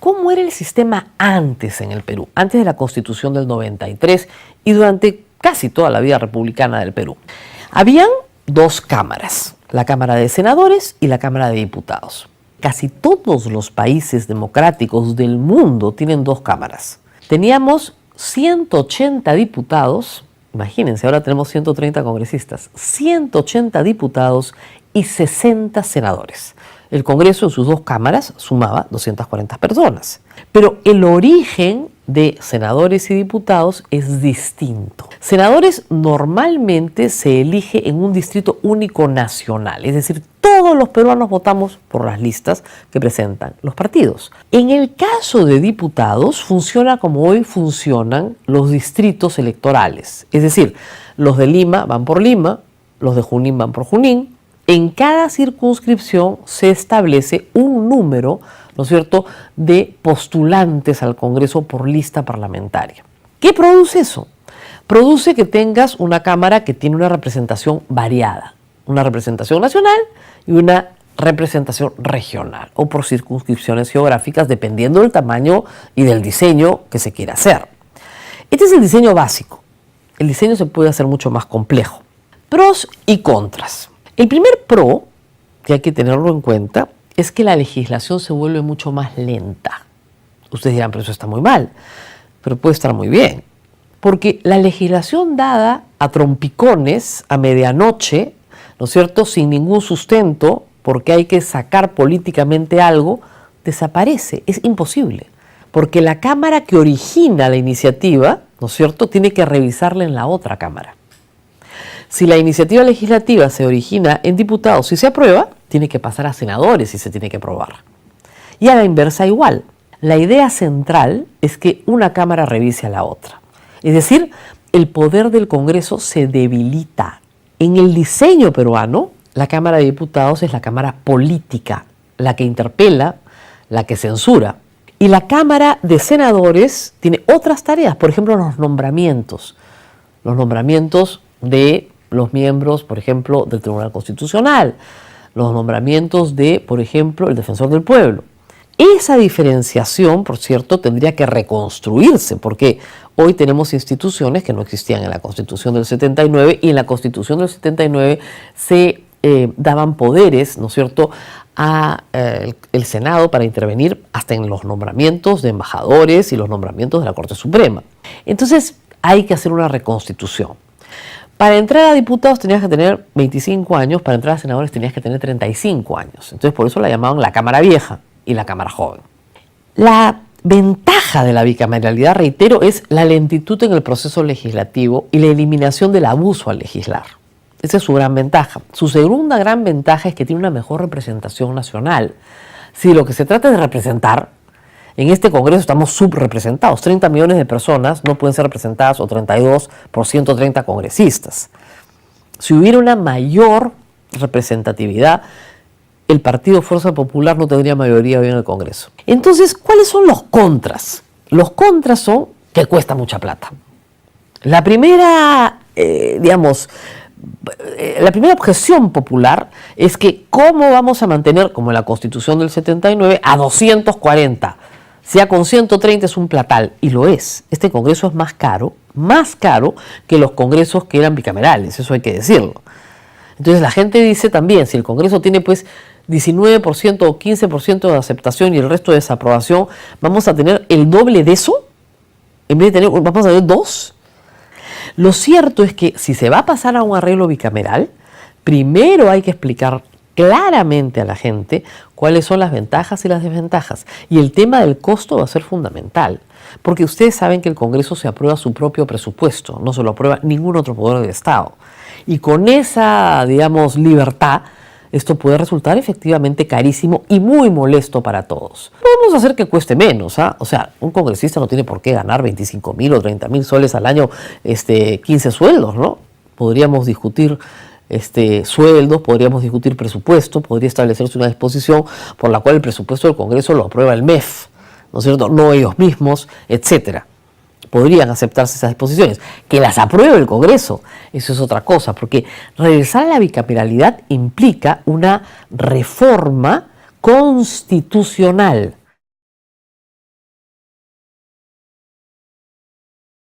cómo era el sistema antes en el Perú, antes de la Constitución del 93 y durante casi toda la vida republicana del Perú. Habían dos cámaras, la Cámara de Senadores y la Cámara de Diputados. Casi todos los países democráticos del mundo tienen dos cámaras. Teníamos 180 diputados, imagínense, ahora tenemos 130 congresistas, 180 diputados y 60 senadores. El Congreso en sus dos cámaras sumaba 240 personas. Pero el origen de senadores y diputados es distinto. Senadores normalmente se elige en un distrito único nacional, es decir, todos los peruanos votamos por las listas que presentan los partidos. En el caso de diputados funciona como hoy funcionan los distritos electorales, es decir, los de Lima van por Lima, los de Junín van por Junín. En cada circunscripción se establece un número, ¿no es cierto?, de postulantes al Congreso por lista parlamentaria. ¿Qué produce eso? Produce que tengas una Cámara que tiene una representación variada, una representación nacional y una representación regional o por circunscripciones geográficas dependiendo del tamaño y del diseño que se quiera hacer. Este es el diseño básico. El diseño se puede hacer mucho más complejo. Pros y contras. El primer pro, que hay que tenerlo en cuenta, es que la legislación se vuelve mucho más lenta. Ustedes dirán, pero eso está muy mal, pero puede estar muy bien. Porque la legislación dada a trompicones, a medianoche, ¿no es cierto?, sin ningún sustento, porque hay que sacar políticamente algo, desaparece, es imposible. Porque la Cámara que origina la iniciativa, ¿no es cierto?, tiene que revisarla en la otra Cámara. Si la iniciativa legislativa se origina en diputados y se aprueba, tiene que pasar a senadores y se tiene que aprobar. Y a la inversa igual. La idea central es que una Cámara revise a la otra. Es decir, el poder del Congreso se debilita. En el diseño peruano, la Cámara de Diputados es la Cámara política, la que interpela, la que censura. Y la Cámara de Senadores tiene otras tareas, por ejemplo, los nombramientos de los miembros, por ejemplo, del Tribunal Constitucional, los nombramientos de, por ejemplo, el Defensor del Pueblo. Esa diferenciación, por cierto, tendría que reconstruirse, porque hoy tenemos instituciones que no existían en la Constitución del 79 y en la Constitución del 79 se daban poderes, ¿no es cierto?, a el Senado para intervenir hasta en los nombramientos de embajadores y los nombramientos de la Corte Suprema. Entonces, hay que hacer una reconstitución. Para entrar a diputados tenías que tener 25 años, para entrar a senadores tenías que tener 35 años. Entonces por eso la llamaban la Cámara Vieja y la Cámara Joven. La ventaja de la bicameralidad, reitero, es la lentitud en el proceso legislativo y la eliminación del abuso al legislar. Esa es su gran ventaja. Su segunda gran ventaja es que tiene una mejor representación nacional. Si lo que se trata es de representar, en este Congreso estamos subrepresentados. 30 millones de personas no pueden ser representadas, o 32 por 130 congresistas. Si hubiera una mayor representatividad, el Partido Fuerza Popular no tendría mayoría hoy en el Congreso. Entonces, ¿cuáles son los contras? Los contras son que cuesta mucha plata. La primera, la primera objeción popular es que ¿cómo vamos a mantener, como en la Constitución del 79, a 240? Si con 130 es un platal, y lo es. Este Congreso es más caro que los congresos que eran bicamerales, eso hay que decirlo. Entonces la gente dice también, si el Congreso tiene pues 19% o 15% de aceptación y el resto de desaprobación, ¿vamos a tener el doble de eso? En vez de tener, ¿vamos a tener 2? Lo cierto es que si se va a pasar a un arreglo bicameral, primero hay que explicar claramente a la gente cuáles son las ventajas y las desventajas. Y el tema del costo va a ser fundamental, porque ustedes saben que el Congreso se aprueba su propio presupuesto, no se lo aprueba ningún otro poder del Estado. Y con esa, libertad, esto puede resultar efectivamente carísimo y muy molesto para todos. Podemos hacer que cueste menos, ¿ah? O sea, un congresista no tiene por qué ganar 25.000 o 30.000 soles al año, 15 sueldos, ¿no? Podríamos discutir sueldos, podríamos discutir presupuesto, podría establecerse una disposición por la cual el presupuesto del Congreso lo aprueba el MEF, ¿no es cierto?, no ellos mismos, etcétera. Podrían aceptarse esas disposiciones. Que las apruebe el Congreso, eso es otra cosa, porque regresar a la bicameralidad implica una reforma constitucional.